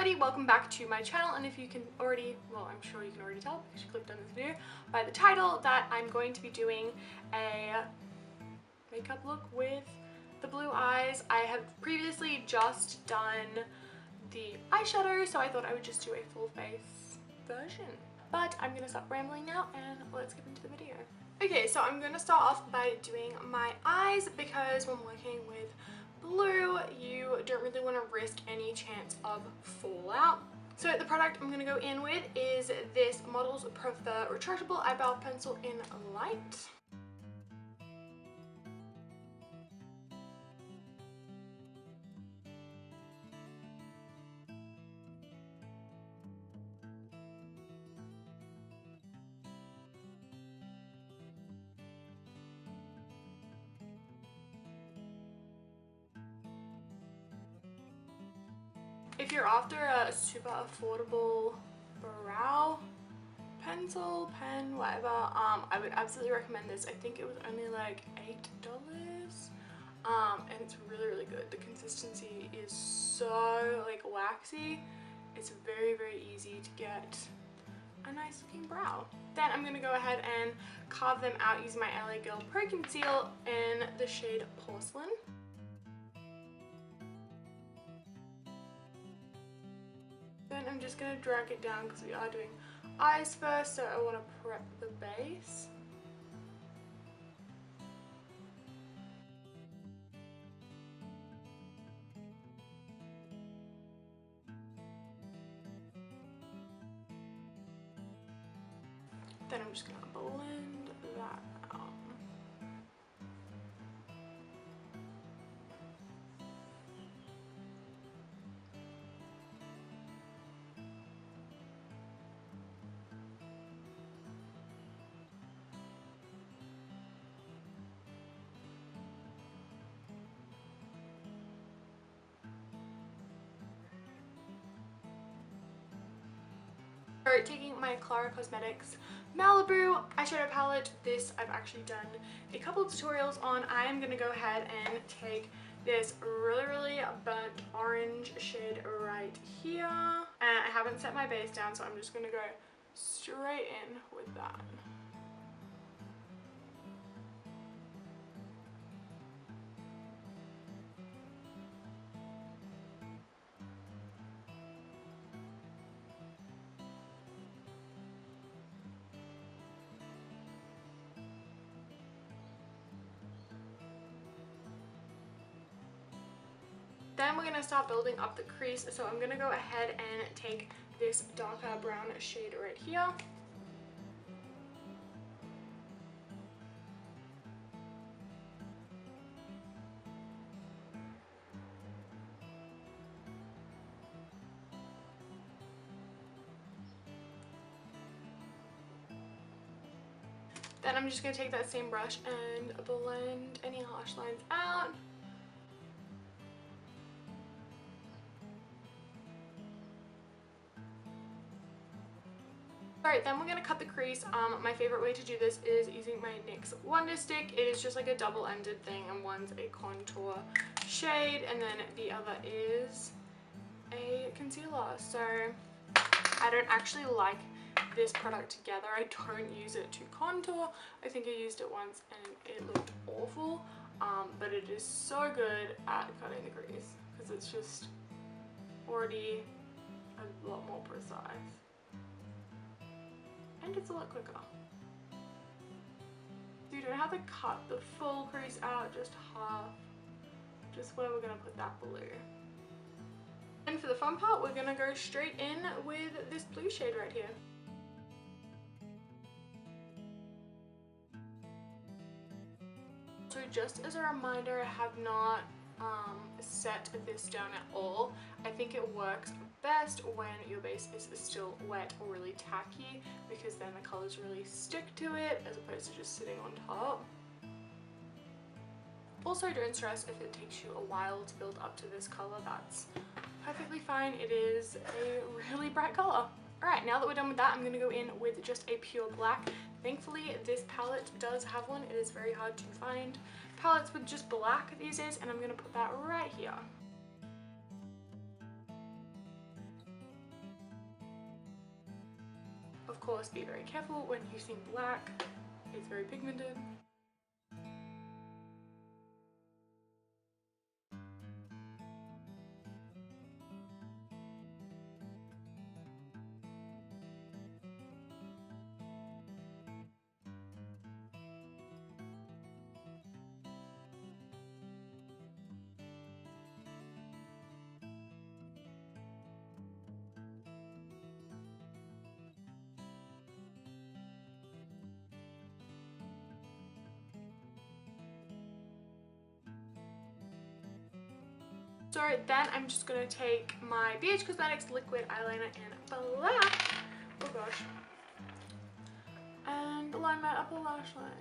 everybody, welcome back to my channel, and if you can already, well, I'm sure you can already tell because you clicked on this video by the title that I'm going to be doing a makeup look with the blue eyes. I have previously just done the eyeshadow, so I thought I would just do a full face version. But I'm gonna stop rambling now and let's get into the video. Okay, so I'm gonna start off by doing my eyes because when working with blue, you don't really want to risk any chance of fallout. So the product I'm going to go in with is this Models Prefer Retractable Eyebrow Pencil in Light. If you're after a super affordable brow pencil, pen, whatever, I would absolutely recommend this. I think it was only like $8, and it's really, really good. The consistency is so like waxy. It's very, very easy to get a nice looking brow. Then I'm going to go ahead and carve them out using my LA Girl Pro Conceal in the shade Porcelain. Then I'm just going to drag it down because we are doing eyes first, so I want to prep the base. Then I'm just going to blend that out. Taking my Clara Cosmetics Malibu eyeshadow palette. This I've actually done a couple of tutorials on. I am going to go ahead and take this really, really burnt orange shade right here. And I haven't set my base down, so I'm just going to go straight in with that. Then we're going to start building up the crease, so I'm going to go ahead and take this darker brown shade right here. Then I'm just going to take that same brush and blend any harsh lines out. Alright, then we're going to cut the crease. My favorite way to do this is using my NYX Wonder Stick. It is just like a double-ended thing, and one's a contour shade and then the other is a concealer. So I don't actually like this product together. I don't use it to contour. I think I used it once and it looked awful, but it is so good at cutting the crease because it's just already a lot more precise. And it's a lot quicker. So you don't have to cut the full crease out, just half, just where we're going to put that blue. And for the fun part, we're going to go straight in with this blue shade right here. So just as a reminder, I have not set this down at all. I think it works best when your base is still wet or really tacky, because then the colors really stick to it as opposed to just sitting on top. Also, don't stress if it takes you a while to build up to this color. That's perfectly fine. It is a really bright color. Alright, now that we're done with that, I'm going to go in with just a pure black. Thankfully, this palette does have one. It is very hard to find palettes with just black these days, and I'm going to put that right here. Of course, be very careful when using black. It's very pigmented. So then I'm just going to take my BH Cosmetics liquid eyeliner in black, oh gosh, and line my upper lash line.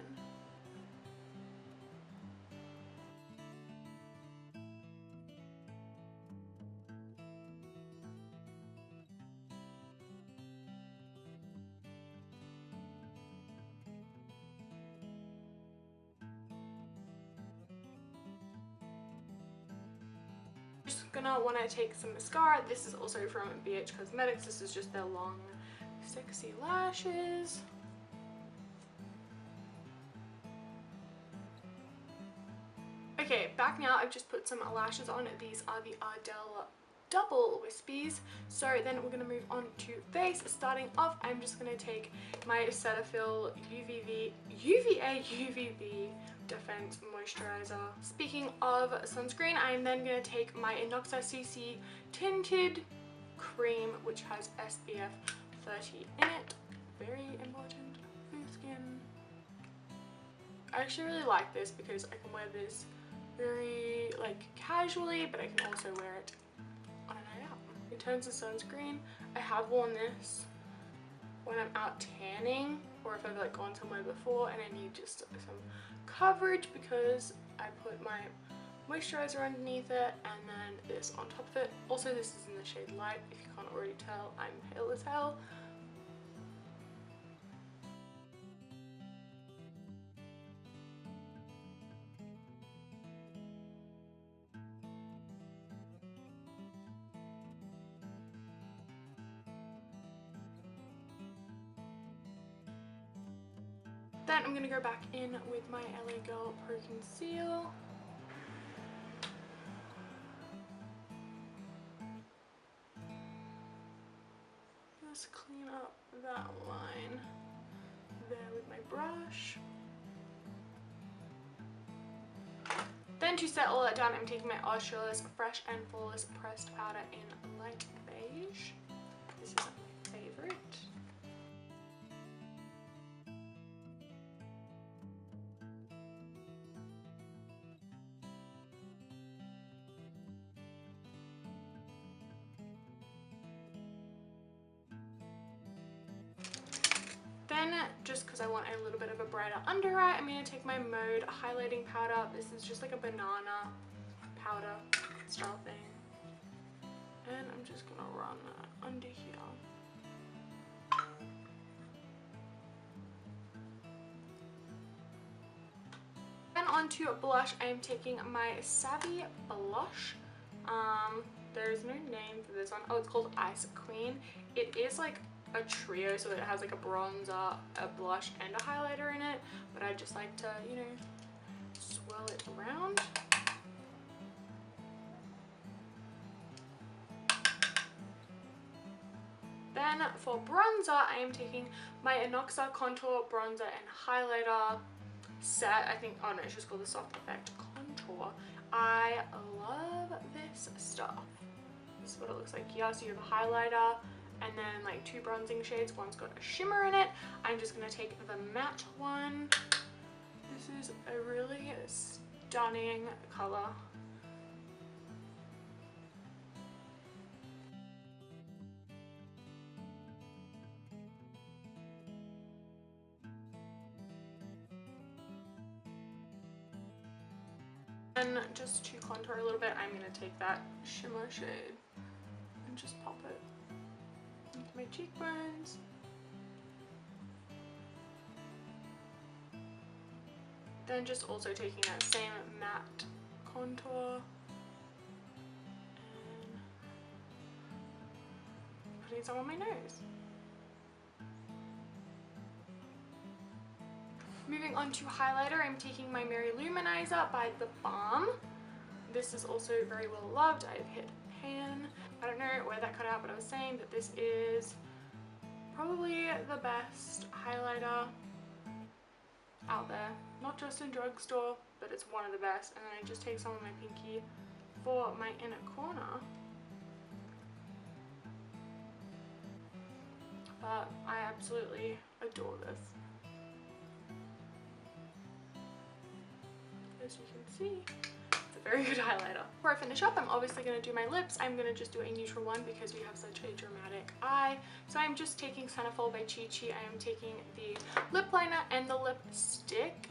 Gonna want to take some mascara. This is also from BH Cosmetics. This is just their long sexy lashes. Okay, back now. I've just put some lashes on. These are the Arundel double wispies. So then we're going to move on to face. Starting off, I'm just going to take my Cetaphil UVA UVB Defense Moisturizer. Speaking of sunscreen, I'm then going to take my Inoxa CC Tinted Cream, which has SPF 30 in it. Very important for your skin. I actually really like this because I can wear this very like casually, but I can also wear it on a night out. In terms of sunscreen, I have worn this when I'm out tanning, or if I've like gone somewhere before and I need just some coverage, because I put my moisturizer underneath it and then this on top of it. Also, this is in the shade Light. If you can't already tell, I'm pale as hell. Then I'm going to go back in with my LA Girl Pro Conceal. Just clean up that line there with my brush. Then to set all that down, I'm taking my Australis Fresh and Flawless Pressed Powder in light beige. This is my favorite. Then, just because I want a little bit of a brighter under eye, I'm going to take my Mode highlighting powder. This is just like a banana powder style thing. And I'm just going to run that under here. Then onto blush, I am taking my Savvy Blush. There's no name for this one. Oh, it's called Ice Queen. It is like a trio, so it has like a bronzer, a blush, and a highlighter in it, but I just like to, you know, swirl it around. Then for bronzer, I am taking my Inoxa Contour Bronzer and Highlighter set. I think, oh no, it's just called the Soft Effect Contour. I love this stuff. This is what it looks like here. So you have a highlighter and then like two bronzing shades. One's got a shimmer in it. I'm just going to take the matte one. This is a really stunning color. And just to contour a little bit, I'm going to take that shimmer shade and just pop it into my cheekbones. Then just also taking that same matte contour and putting some on my nose. Moving on to highlighter, I'm taking my Mary Luminizer by The Balm. This is also very well loved. I've hit pan. I don't know where that cut out, but I was saying that this is probably the best highlighter out there. Not just in drugstore, but it's one of the best. And then I just take some of my pinky for my inner corner. But I absolutely adore this. As you can see, it's a very good highlighter. Before I finish up, I'm obviously going to do my lips. I'm going to just do a neutral one because we have such a dramatic eye. So I'm just taking Centerfold by Chi Chi. I am taking the lip liner and the lipstick.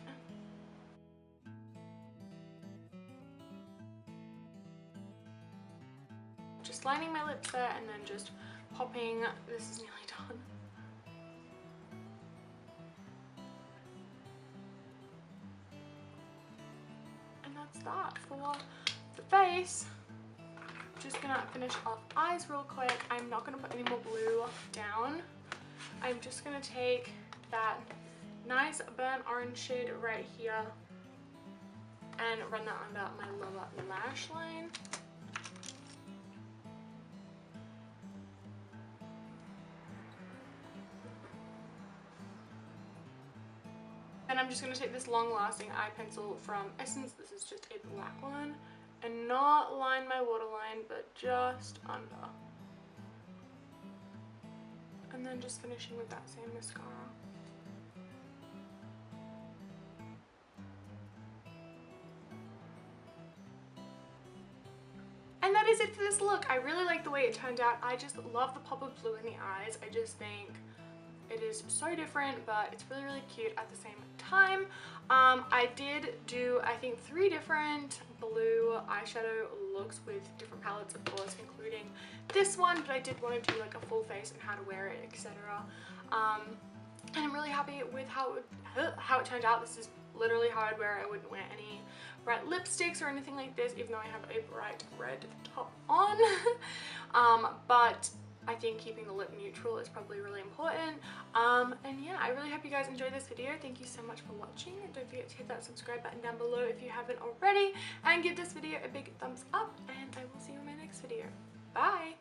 Just lining my lips there and then just popping. This is nearly done. And that's that for the face. Just gonna finish off eyes real quick. I'm not gonna put any more blue down. I'm just gonna take that nice burnt orange shade right here and run that under my lower lash line. And I'm just going to take this long-lasting eye pencil from Essence. This is just a black one. And not line my waterline, but just under. And then just finishing with that same mascara. And that is it for this look. I really like the way it turned out. I just love the pop of blue in the eyes. I just think it is so different, but it's really, really cute at the same time. I did do, I think, 3 different blue eyeshadow looks with different palettes, of course, including this one, but I did want to do like a full face and how to wear it, etc. And I'm really happy with how it turned out. This is literally how I'd wear it. I wouldn't wear any bright lipsticks or anything like this, even though I have a bright red top on. But I think keeping the lip neutral is probably really important. And yeah, I really hope you guys enjoyed this video. Thank you so much for watching. And don't forget to hit that subscribe button down below if you haven't already. And give this video a big thumbs up. And I will see you in my next video. Bye!